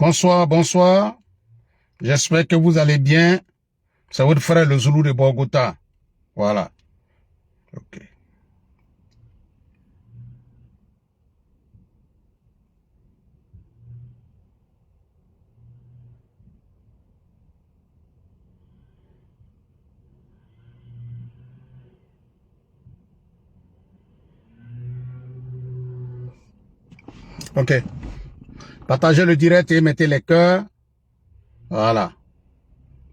Bonsoir, bonsoir. J'espère que vous allez bien. C'est votre frère le Zoulou de Bogota. Voilà. Ok. Ok. Partagez le direct et mettez les cœurs. Voilà.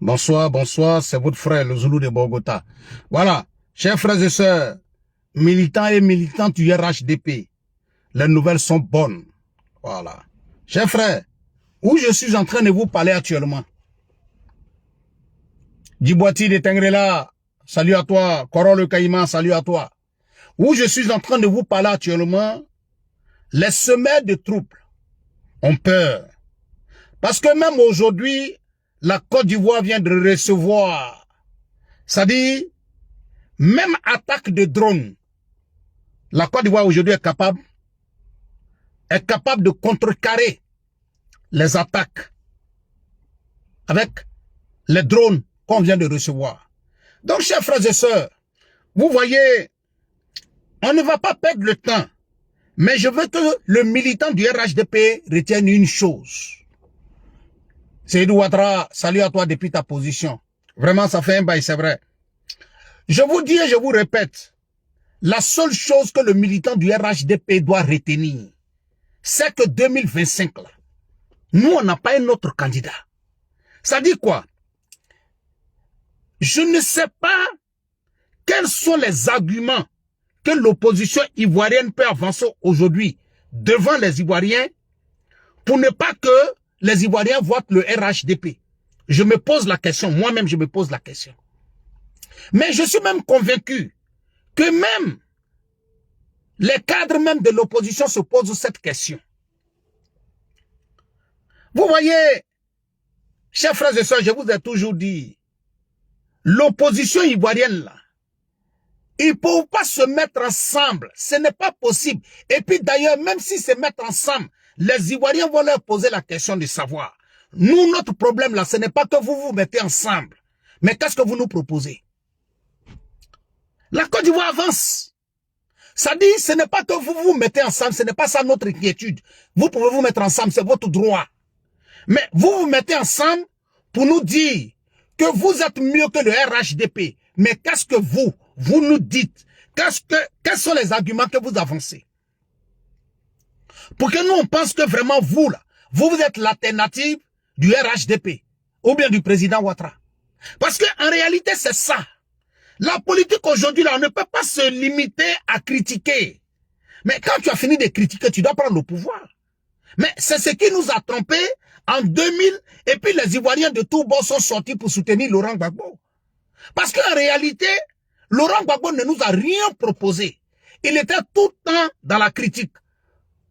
Bonsoir, bonsoir. C'est votre frère le Zoulou de Bogota. Voilà. Chers frères et sœurs, militants et militantes du RHDP, les nouvelles sont bonnes. Voilà. Chers frères, où je suis en train de vous parler actuellement, Djibouti de Tengrela, salut à toi. Koro le Caïman, salut à toi. Où je suis en train de vous parler actuellement, les semeurs de troubles ont peur. Parce que même aujourd'hui, la Côte d'Ivoire vient de recevoir, c'est-à-dire, même attaque de drones, la Côte d'Ivoire aujourd'hui est capable de contrecarrer les attaques avec les drones qu'on vient de recevoir. Donc, chers frères et sœurs, vous voyez, on ne va pas perdre le temps, mais je veux que le militant du RHDP retienne une chose. Seydou Ouattara, salut à toi depuis ta position. Vraiment, ça fait un bail, c'est vrai. Je vous dis et je vous répète, la seule chose que le militant du RHDP doit retenir, c'est que 2025, là, nous, on n'a pas un autre candidat. Ça dit quoi? Je ne sais pas quels sont les arguments que l'opposition ivoirienne peut avancer aujourd'hui devant les Ivoiriens pour ne pas que les Ivoiriens votent le RHDP. Je me pose la question, moi-même je me pose la question. Mais je suis même convaincu que même les cadres même de l'opposition se posent cette question. Vous voyez, chers frères et sœurs, je vous ai toujours dit, l'opposition ivoirienne là, ils ne peuvent pas se mettre ensemble. Ce n'est pas possible. Et puis d'ailleurs, même s'ils se mettent ensemble, les Ivoiriens vont leur poser la question de savoir. Nous, notre problème là, ce n'est pas que vous vous mettez ensemble. Mais qu'est-ce que vous nous proposez? La Côte d'Ivoire avance. Ça dit, ce n'est pas que vous vous mettez ensemble, ce n'est pas ça notre inquiétude. Vous pouvez vous mettre ensemble, c'est votre droit. Mais vous vous mettez ensemble pour nous dire que vous êtes mieux que le RHDP. Mais qu'est-ce que vous nous dites? Quels sont les arguments que vous avancez? Pour que nous, on pense que vraiment vous, là, vous êtes l'alternative du RHDP ou bien du président Ouattara. Parce qu'en réalité, c'est ça. La politique aujourd'hui, là, on ne peut pas se limiter à critiquer. Mais quand tu as fini de critiquer, tu dois prendre le pouvoir. Mais c'est ce qui nous a trompés en 2000, et puis les Ivoiriens de tous bords sont sortis pour soutenir Laurent Gbagbo. Parce qu'en réalité, Laurent Gbagbo ne nous a rien proposé. Il était tout le temps dans la critique.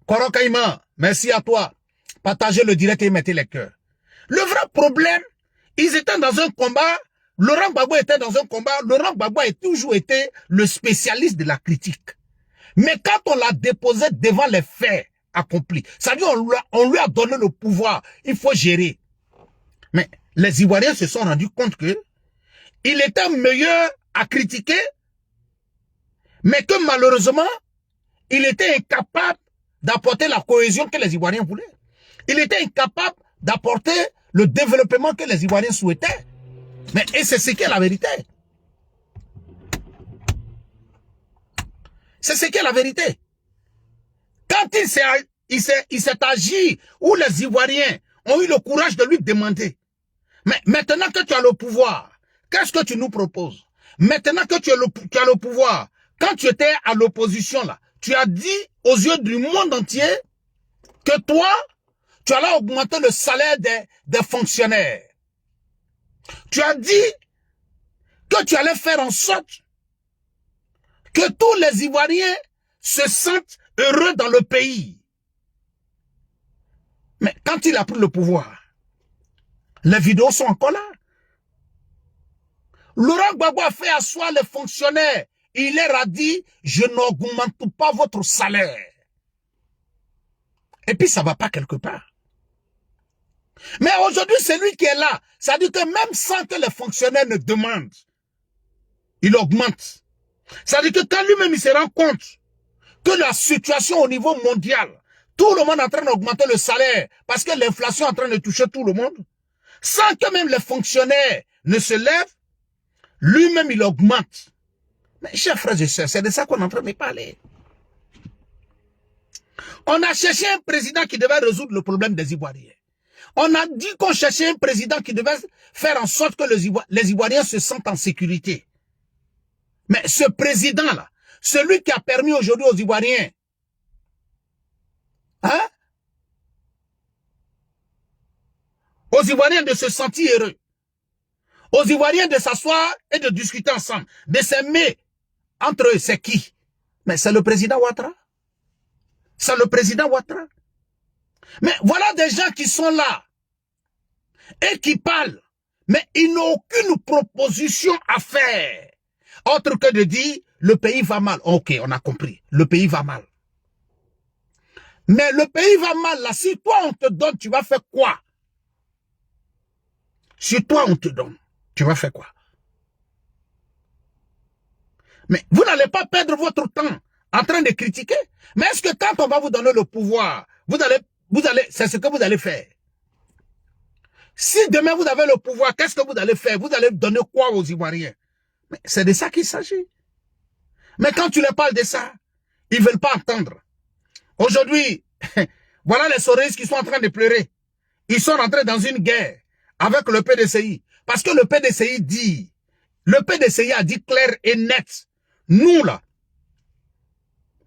Koro Caïman, merci à toi. Partagez le direct et mettez les cœurs. Le vrai problème, ils étaient dans un combat, Laurent Gbagbo était dans un combat, Laurent Gbagbo a toujours été le spécialiste de la critique. Mais quand on l'a déposé devant les faits accomplis, c'est-à-dire on lui a donné le pouvoir, il faut gérer. Mais les Ivoiriens se sont rendus compte que il était meilleur à critiquer, mais que malheureusement, il était incapable d'apporter la cohésion que les Ivoiriens voulaient. Il était incapable d'apporter le développement que les Ivoiriens souhaitaient. Mais et c'est ce qui est la vérité. C'est ce qui est la vérité. Quand il s'est agi, où les Ivoiriens ont eu le courage de lui demander, mais maintenant que tu as le pouvoir, qu'est-ce que tu nous proposes? Maintenant que tu as le pouvoir, quand tu étais à l'opposition là, tu as dit aux yeux du monde entier que toi, tu allais augmenter le salaire des fonctionnaires. Tu as dit que tu allais faire en sorte que tous les Ivoiriens se sentent heureux dans le pays. Mais quand il a pris le pouvoir, les vidéos sont encore là. Laurent Gbagbo a fait asseoir les fonctionnaires. Il leur a dit, je n'augmente pas votre salaire. Et puis ça ne va pas quelque part. Mais aujourd'hui, celui qui est là, ça dit que même sans que les fonctionnaires ne demandent, il augmente. Ça dit que quand lui-même il se rend compte que la situation au niveau mondial, tout le monde est en train d'augmenter le salaire parce que l'inflation est en train de toucher tout le monde, sans que même les fonctionnaires ne se lèvent, lui-même il augmente. Mais chers frères et sœurs, c'est de ça qu'on est en train de parler. On a cherché un président qui devait résoudre le problème des Ivoiriens. On a dit qu'on cherchait un président qui devait faire en sorte que les Ivoiriens se sentent en sécurité. Mais ce président-là, celui qui a permis aujourd'hui aux Ivoiriens, hein, aux Ivoiriens de se sentir heureux, aux Ivoiriens de s'asseoir et de discuter ensemble, de s'aimer entre eux, c'est qui? Mais c'est le président Ouattara. C'est le président Ouattara. Mais voilà des gens qui sont là et qui parlent, mais ils n'ont aucune proposition à faire, autre que de dire le pays va mal. Ok, on a compris, le pays va mal. Mais le pays va mal, là, si toi on te donne, tu vas faire quoi? Si toi on te donne, tu vas faire quoi? Mais vous n'allez pas perdre votre temps en train de critiquer. Mais est-ce que quand on va vous donner le pouvoir, c'est ce que vous allez faire? Si demain vous avez le pouvoir, qu'est-ce que vous allez faire? Vous allez donner quoi aux Ivoiriens? Mais c'est de ça qu'il s'agit. Mais quand tu leur parles de ça, ils ne veulent pas entendre. Aujourd'hui, voilà les Soréistes qui sont en train de pleurer. Ils sont rentrés dans une guerre avec le PDCI. Parce que le PDCI a dit clair et net, nous là,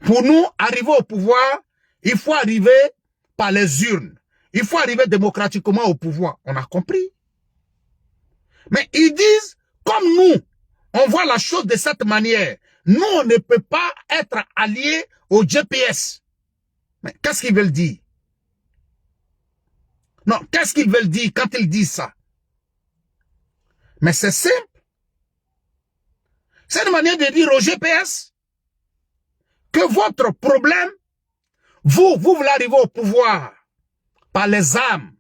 pour nous arriver au pouvoir, il faut arriver par les urnes. Il faut arriver démocratiquement au pouvoir. On a compris. Mais ils disent, comme nous, on voit la chose de cette manière. Nous, on ne peut pas être alliés au GPS. Mais qu'est-ce qu'ils veulent dire? Non, qu'est-ce qu'ils veulent dire quand ils disent ça? Mais c'est simple. C'est une manière de dire au GPS que votre problème, vous voulez arriver au pouvoir par les armes.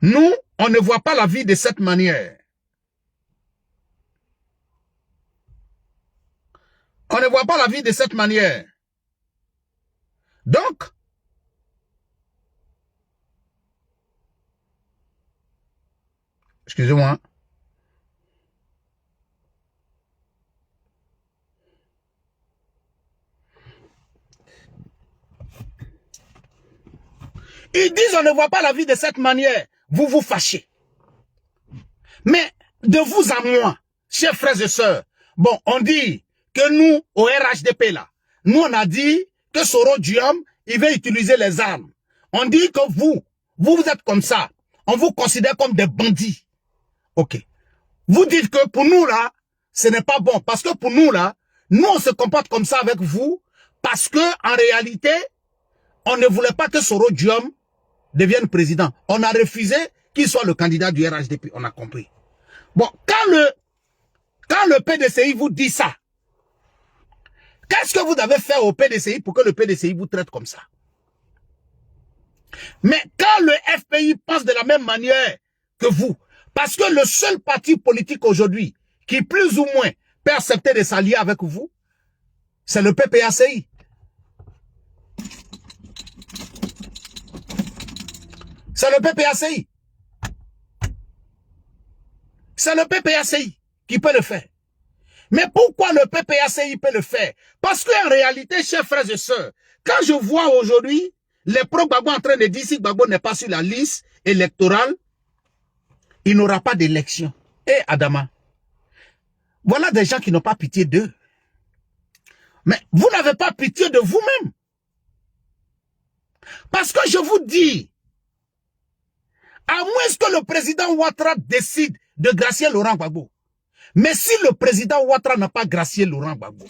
Nous, on ne voit pas la vie de cette manière. On ne voit pas la vie de cette manière. Donc, excusez-moi. Ils disent on ne voit pas la vie de cette manière. Vous vous fâchez. Mais de vous à moi, chers frères et sœurs, bon, on dit que nous, au RHDP là, nous on a dit que Soro Diom, il veut utiliser les armes. On dit que vous êtes comme ça. On vous considère comme des bandits. Ok. Vous dites que pour nous là, ce n'est pas bon. Parce que pour nous là, nous on se comporte comme ça avec vous. Parce que en réalité, on ne voulait pas que Soro Diom devienne président. On a refusé qu'il soit le candidat du RHDP. On a compris. Bon, quand le PDCI vous dit ça, qu'est-ce que vous avez fait au PDCI pour que le PDCI vous traite comme ça? Mais quand le FPI pense de la même manière que vous, parce que le seul parti politique aujourd'hui qui plus ou moins peut accepter de s'allier avec vous, c'est le PPACI. C'est le PPACI. C'est le PPACI qui peut le faire. Mais pourquoi le PPACI peut le faire? Parce qu'en réalité, chers frères et sœurs, quand je vois aujourd'hui les pro-Gbagbo en train de dire si Gbagbo n'est pas sur la liste électorale, il n'aura pas d'élection. Eh Adama, voilà des gens qui n'ont pas pitié d'eux. Mais vous n'avez pas pitié de vous-même. Parce que je vous dis, à moins que le président Ouattara décide de gracier Laurent Gbagbo. Mais si le président Ouattara n'a pas gracié Laurent Gbagbo,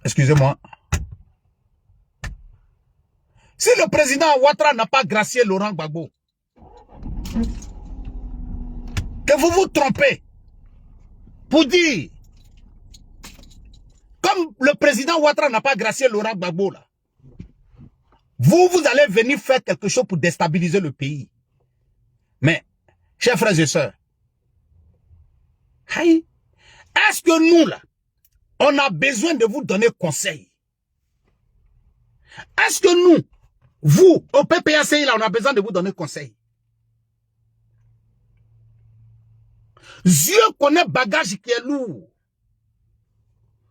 excusez-moi, si le président Ouattara n'a pas gracié Laurent Gbagbo, que vous vous trompez pour dire, comme le président Ouattara n'a pas gracié Laurent Gbagbo là, Vous allez venir faire quelque chose pour déstabiliser le pays. Mais, chers frères et sœurs, est-ce que nous, là, on a besoin de vous donner conseil? Est-ce que nous, vous, au PPACI, là, on a besoin de vous donner conseil? Dieu connaît bagage qui est lourd.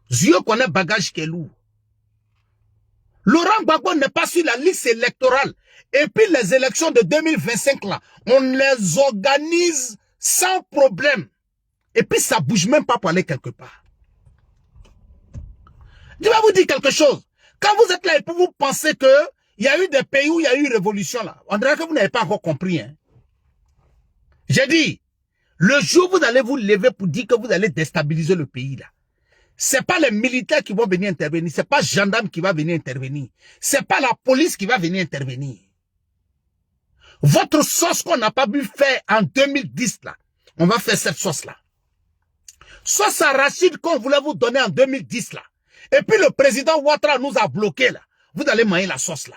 Dieu connaît bagage qui est lourd. Laurent Gbagbo n'est pas sur la liste électorale. Et puis les élections de 2025, là, on les organise sans problème. Et puis ça bouge même pas pour aller quelque part. Je vais vous dire quelque chose. Quand vous êtes là et puis vous pensez que il y a eu des pays où il y a eu une révolution là, on dirait que vous n'avez pas encore compris. Hein. J'ai dit, le jour où vous allez vous lever pour dire que vous allez déstabiliser le pays là, c'est pas les militaires qui vont venir intervenir, c'est pas gendarme qui va venir intervenir, c'est pas la police qui va venir intervenir. Votre sauce qu'on n'a pas pu faire en 2010 là, on va faire cette sauce là. Sauce arachide qu'on voulait vous donner en 2010 là. Et puis le président Ouattara nous a bloqué là. Vous allez manger la sauce là.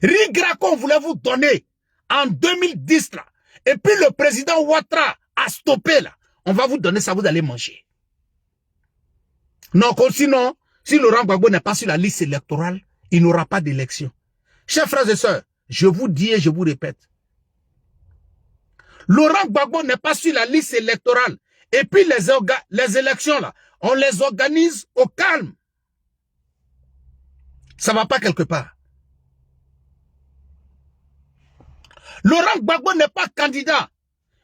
Riz gras qu'on voulait vous donner en 2010 là. Et puis le président Ouattara a stoppé là. On va vous donner ça, vous allez manger. Non, sinon, si Laurent Gbagbo n'est pas sur la liste électorale, il n'aura pas d'élection. Chers frères et sœurs, je vous dis et je vous répète. Laurent Gbagbo n'est pas sur la liste électorale. Et puis les élections là, on les organise au calme. Ça ne va pas quelque part. Laurent Gbagbo n'est pas candidat.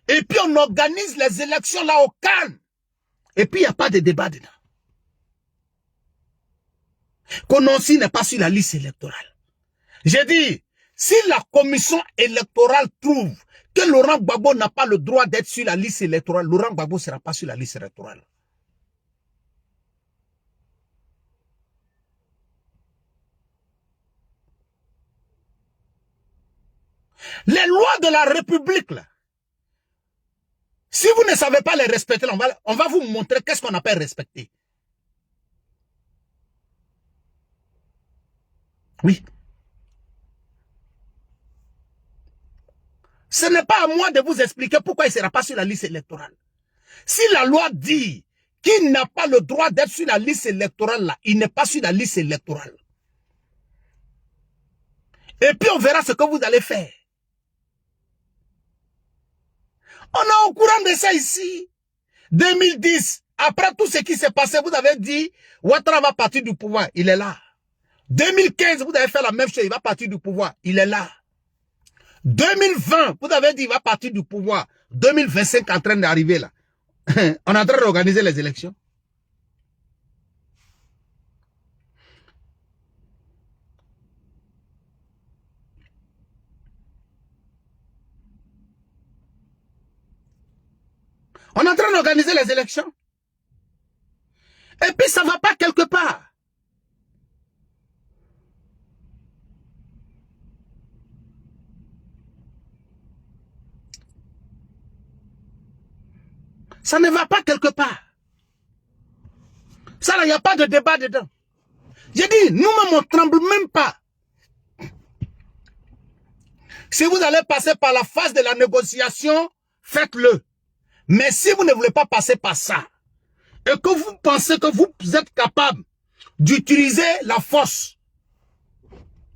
Et puis on organise les élections là au calme. Et puis il n'y a pas de débat dedans. Kononsi n'est pas sur la liste électorale. J'ai dit, si la commission électorale trouve que Laurent Gbagbo n'a pas le droit d'être sur la liste électorale, Laurent Gbagbo ne sera pas sur la liste électorale. Les lois de la République, là, si vous ne savez pas les respecter, on va vous montrer qu'est-ce qu'on appelle respecter. Oui. Ce n'est pas à moi de vous expliquer pourquoi il ne sera pas sur la liste électorale. Si la loi dit qu'il n'a pas le droit d'être sur la liste électorale, là, il n'est pas sur la liste électorale. Et puis on verra ce que vous allez faire. On est au courant de ça ici. 2010, après tout ce qui s'est passé, vous avez dit, Ouattara va partir du pouvoir, il est là. 2015, vous avez fait la même chose, il va partir du pouvoir, il est là. 2020, vous avez dit, il va partir du pouvoir. 2025 en train d'arriver là. On est en train d'organiser les élections. On est en train d'organiser les élections. Et puis ça ne va pas quelque part. Ça ne va pas quelque part. Ça là, il n'y a pas de débat dedans. J'ai dit, nous-mêmes, on ne tremble même pas. Si vous allez passer par la phase de la négociation, faites-le. Mais si vous ne voulez pas passer par ça, et que vous pensez que vous êtes capable d'utiliser la force,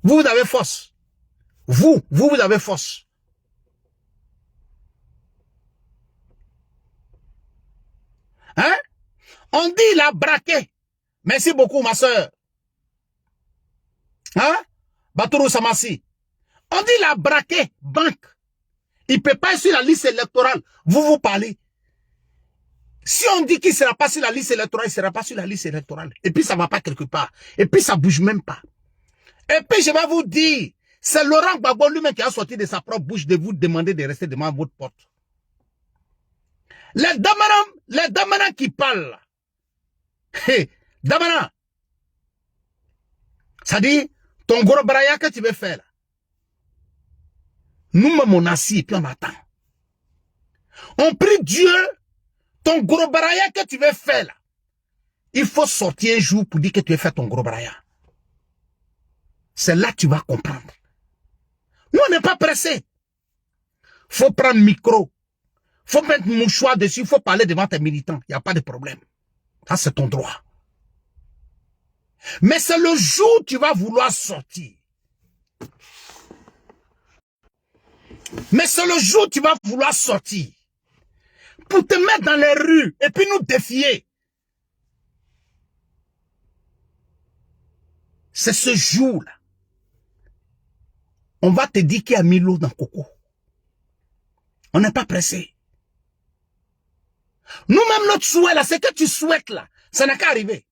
vous avez force. Vous avez force. Hein? On dit il a braqué. Merci beaucoup, ma soeur. Hein? Batourou Samassi. On dit il a braqué banque. Il ne peut pas être sur la liste électorale. Vous parlez. Si on dit qu'il ne sera pas sur la liste électorale, il ne sera pas sur la liste électorale. Et puis ça ne va pas quelque part. Et puis ça ne bouge même pas. Et puis je vais vous dire, c'est Laurent Gbagbo lui-même qui a sorti de sa propre bouche de vous demander de rester devant votre porte. Les Damanans qui parlent. Hey, Damana. Ça dit, ton gros braya que tu veux faire. Nous-mêmes on assis et puis on attend. On prie Dieu, ton gros braya que tu veux faire là. Il faut sortir un jour pour dire que tu veux faire ton gros braya. C'est là que tu vas comprendre. Nous, on n'est pas pressé. Faut prendre micro. Faut mettre mouchoir dessus. Faut parler devant tes militants. Il n'y a pas de problème. Ça, c'est ton droit. Mais c'est le jour où tu vas vouloir sortir. Mais c'est le jour où tu vas vouloir sortir. Pour te mettre dans les rues et puis nous défier. C'est ce jour-là. On va te dire qu'il y a mis l'eau dans le coco. On n'est pas pressé. Nous-mêmes, notre souhait là, c'est que tu souhaites là. Ça n'a qu'à arriver.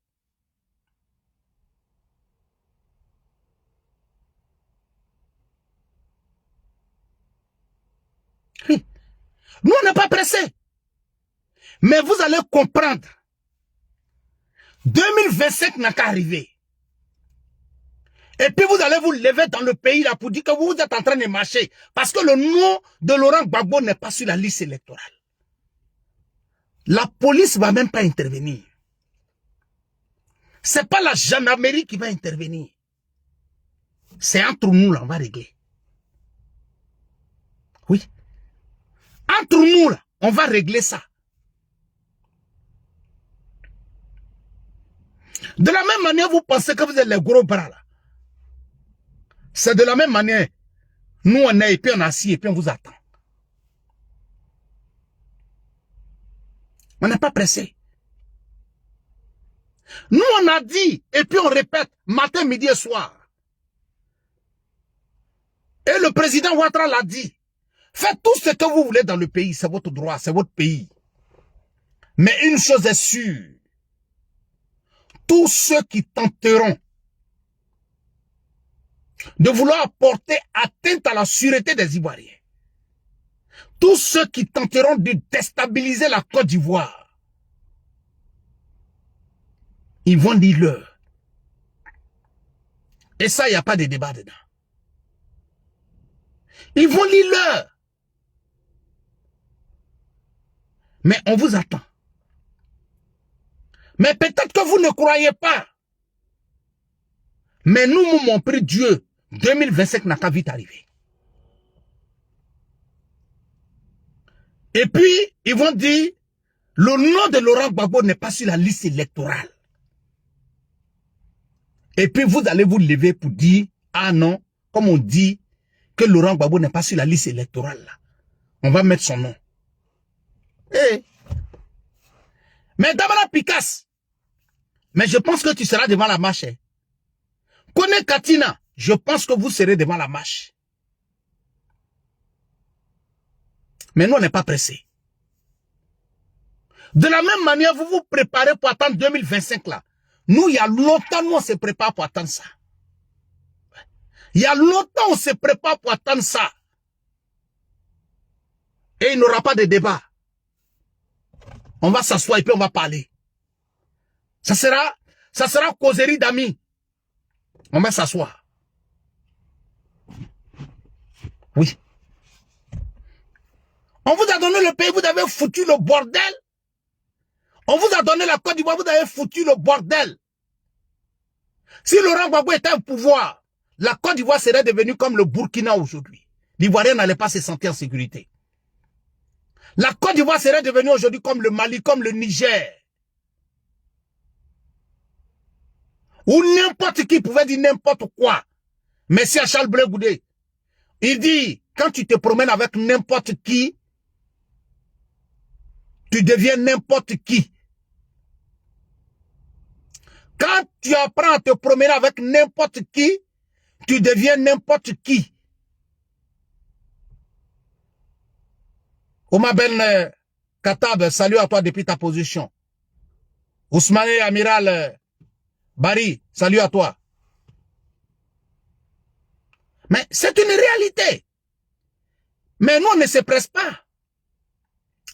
Oui. Nous, on n'est pas pressé. Mais vous allez comprendre. 2025 n'a qu'à arriver. Et puis vous allez vous lever dans le pays là pour dire que vous êtes en train de marcher. Parce que le nom de Laurent Gbagbo n'est pas sur la liste électorale. La police ne va même pas intervenir. C'est pas la gendarmerie qui va intervenir. C'est entre nous là, on va régler. Oui. Entre nous là, on va régler ça. De la même manière, vous pensez que vous êtes les gros bras là. C'est de la même manière. Nous, on est et puis on est assis et puis on vous attend. On n'est pas pressé. Nous, on a dit et puis on répète matin, midi et soir. Et le président Ouattara l'a dit. Faites tout ce que vous voulez dans le pays. C'est votre droit, c'est votre pays. Mais une chose est sûre. Tous ceux qui tenteront de vouloir porter atteinte à la sûreté des Ivoiriens, tous ceux qui tenteront de déstabiliser la Côte d'Ivoire, ils vont dire leur. Et ça, il n'y a pas de débat dedans. Ils vont lire leur. Mais on vous attend. Mais peut-être que vous ne croyez pas. Mais nous, mon prix Dieu, 2025 n'a qu'à vite arriver. Et puis, ils vont dire, le nom de Laurent Gbagbo n'est pas sur la liste électorale. Et puis, vous allez vous lever pour dire, ah non, comme on dit que Laurent Gbagbo n'est pas sur la liste électorale, là. On va mettre son nom. Hey. Mais Damara Picasse, mais je pense que tu seras devant la marche. Hein. Kone Katina, je pense que vous serez devant la marche. Mais nous, on n'est pas pressés. De la même manière, vous vous préparez pour attendre 2025 là. Nous, il y a longtemps, nous, on se prépare pour attendre ça. Il y a longtemps, on se prépare pour attendre ça. Et il n'y aura pas de débat. On va s'asseoir et puis on va parler. Ça sera causerie d'amis. On va s'asseoir. Oui. On vous a donné le pays, vous avez foutu le bordel. On vous a donné la Côte d'Ivoire, vous avez foutu le bordel. Si Laurent Gbagbo était au pouvoir, la Côte d'Ivoire serait devenue comme le Burkina aujourd'hui. L'Ivoirien n'allait pas se sentir en sécurité. La Côte d'Ivoire serait devenue aujourd'hui comme le Mali, comme le Niger. Où n'importe qui pouvait dire n'importe quoi. Mais si à Charles Blé Goudé, il dit, quand tu te promènes avec n'importe qui, tu deviens n'importe qui. Quand tu apprends à te promener avec n'importe qui, tu deviens n'importe qui. Omar Ben Katab, salut à toi depuis ta position. Ousmane Amiral Barry, salut à toi. Mais c'est une réalité. Mais nous, on ne se presse pas.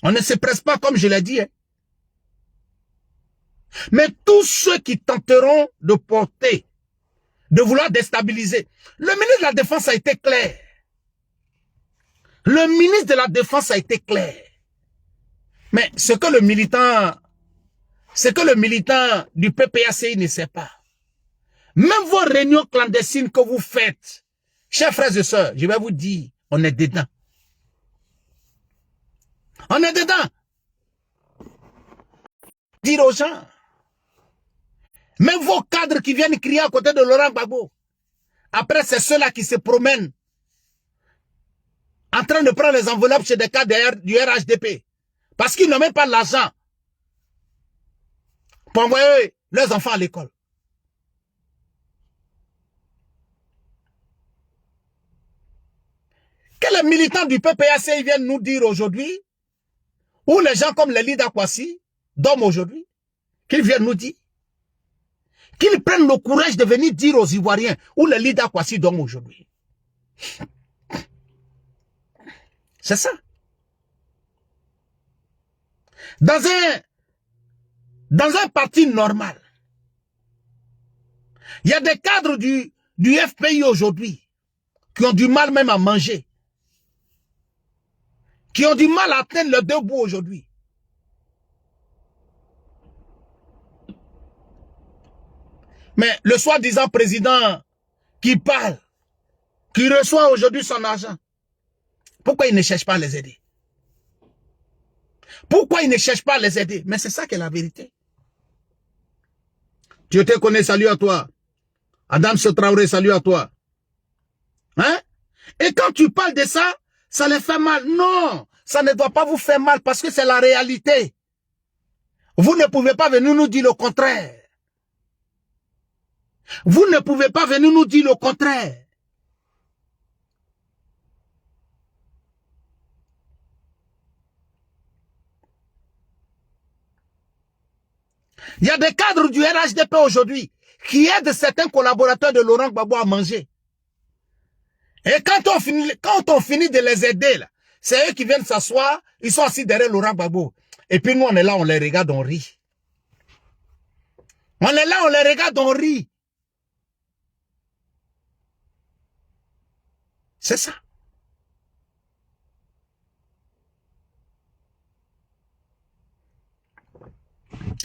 On ne se presse pas comme je l'ai dit. Hein. Mais tous ceux qui tenteront de porter, de vouloir déstabiliser. Le ministre de la Défense a été clair. Le ministre de la Défense a été clair. Mais ce que le militant du PPACI ne sait pas. Même vos réunions clandestines que vous faites, chers frères et sœurs, je vais vous dire, on est dedans. On est dedans. Dire aux gens, même vos cadres qui viennent crier à côté de Laurent Gbagbo, après c'est ceux-là qui se promènent en train de prendre les enveloppes chez des cadres du RHDP. Parce qu'ils n'ont même pas l'argent pour envoyer leurs enfants à l'école. Que les militants du PPAC viennent nous dire aujourd'hui, ou les gens comme les leaders Kwasi dorment aujourd'hui, qu'ils viennent nous dire, qu'ils prennent le courage de venir dire aux Ivoiriens, où les leaders Kwasi dorment aujourd'hui. C'est ça. Dans un parti normal, il y a des cadres du FPI aujourd'hui qui ont du mal même à manger, qui ont du mal à atteindre leurs deux bouts aujourd'hui. Mais le soi-disant président qui parle, qui reçoit aujourd'hui son argent, pourquoi il ne cherche pas à les aider? Pourquoi il ne cherche pas à les aider? Mais c'est ça qui est la vérité. Dieu te connaît, salut à toi. Adam Traoré, salut à toi. Hein? Et quand tu parles de ça, ça les fait mal. Non, ça ne doit pas vous faire mal parce que c'est la réalité. Vous ne pouvez pas venir nous dire le contraire. Vous ne pouvez pas venir nous dire le contraire. Il y a des cadres du RHDP aujourd'hui qui aident certains collaborateurs de Laurent Gbagbo à manger. Et quand on finit de les aider, c'est eux qui viennent s'asseoir, ils sont assis derrière Laurent Gbagbo. Et puis nous, on est là, on les regarde, on rit. On est là, on les regarde, on rit. C'est ça.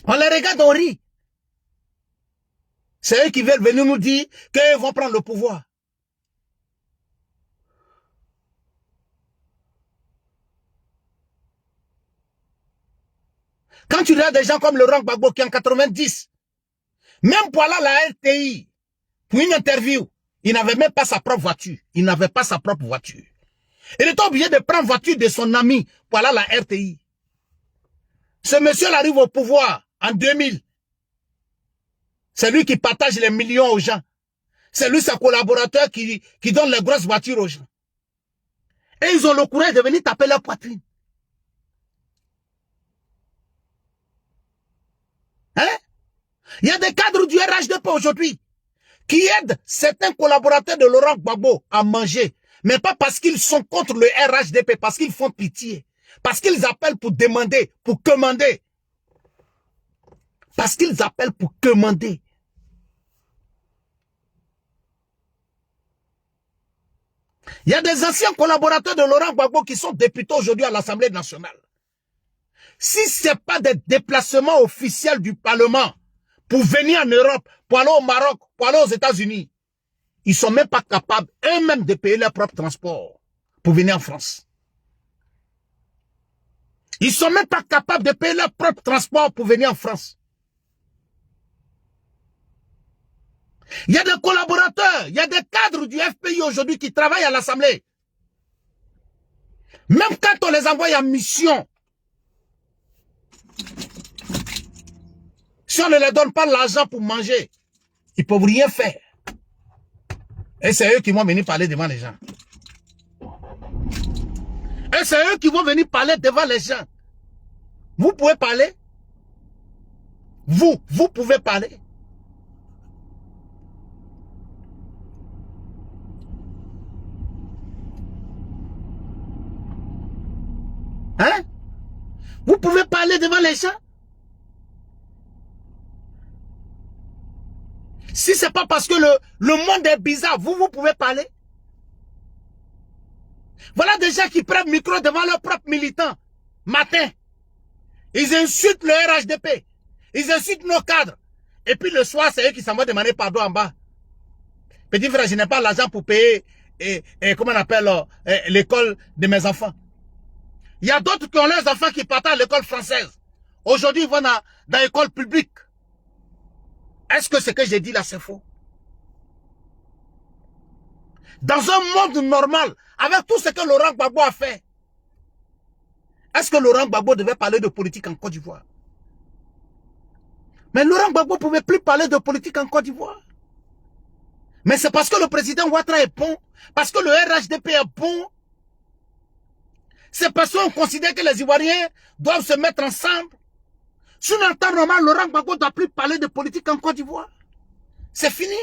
On les regarde, on rit. C'est eux qui veulent venir nous dire qu'ils vont prendre le pouvoir. Quand tu regardes des gens comme Laurent Gbagbo qui en 90, même pour aller à la RTI, pour une interview, il n'avait même pas sa propre voiture. Il n'avait pas sa propre voiture. Il était obligé de prendre la voiture de son ami pour aller à la RTI. Ce monsieur arrive au pouvoir en 2000. C'est lui qui partage les millions aux gens. C'est lui, ses collaborateurs qui donnent les grosses voitures aux gens. Et ils ont le courage de venir taper leur poitrine. Hein? Il y a des cadres du RHDP aujourd'hui qui aident certains collaborateurs de Laurent Gbagbo à manger. Mais pas parce qu'ils sont contre le RHDP, parce qu'ils font pitié. Parce qu'ils appellent pour demander, pour commander. Parce qu'ils appellent pour commander. Il y a des anciens collaborateurs de Laurent Gbagbo qui sont députés aujourd'hui à l'Assemblée nationale. Si ce n'est pas des déplacements officiels du Parlement pour venir en Europe, pour aller au Maroc, pour aller aux États-Unis, ils ne sont même pas capables eux-mêmes de payer leur propre transport pour venir en France. Ils ne sont même pas capables de payer leur propre transport pour venir en France. Il y a des collaborateurs, il y a des cadres du FPI aujourd'hui qui travaillent à l'Assemblée. Même quand on les envoie en mission, si on ne leur donne pas l'argent pour manger, ils ne peuvent rien faire. Et c'est eux qui vont venir parler devant les gens. Et c'est eux qui vont venir parler devant les gens. Vous pouvez parler? Vous pouvez parler? Hein? Vous pouvez parler devant les gens? Si ce n'est pas parce que le monde est bizarre, vous pouvez parler? Voilà des gens qui prennent le micro devant leurs propres militants. Matin. Ils insultent le RHDP. Ils insultent nos cadres. Et puis le soir, c'est eux qui s'en vont demander pardon en bas. Petit frère, je n'ai pas l'argent pour payer, comment on appelle, l'école de mes enfants. Il y a d'autres qui ont leurs enfants qui partent à l'école française. Aujourd'hui, ils vont dans l'école publique. Est-ce que ce que j'ai dit là, c'est faux? Dans un monde normal, avec tout ce que Laurent Gbagbo a fait, est-ce que Laurent Gbagbo devait parler de politique en Côte d'Ivoire? Mais Laurent Gbagbo ne pouvait plus parler de politique en Côte d'Ivoire. Mais c'est parce que le président Ouattara est bon, parce que le RHDP est bon. C'est parce qu'on considère que les Ivoiriens doivent se mettre ensemble. Sur un temps normal, Laurent Gbagbo ne doit plus parler de politique en Côte d'Ivoire. C'est fini.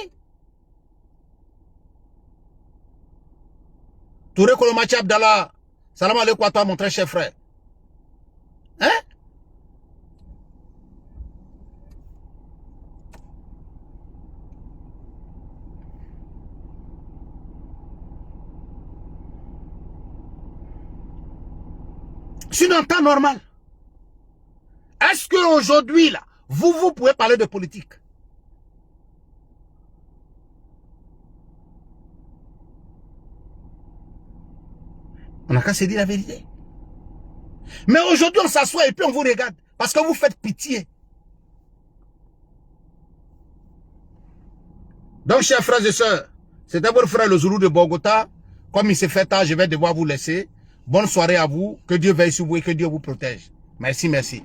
Touré Kolomachi Abdallah, salam alaikum à toi mon très cher frère. Hein? Sur un temps normal. Est-ce qu'aujourd'hui, là, vous pouvez parler de politique? On n'a qu'à se dire la vérité. Mais aujourd'hui, on s'assoit et puis on vous regarde. Parce que vous faites pitié. Donc, chers frères et sœurs, c'était votre frère le Zoulou de Bogota. Comme il s'est fait tard, je vais devoir vous laisser. Bonne soirée à vous. Que Dieu veille sur vous et que Dieu vous protège. Merci, merci.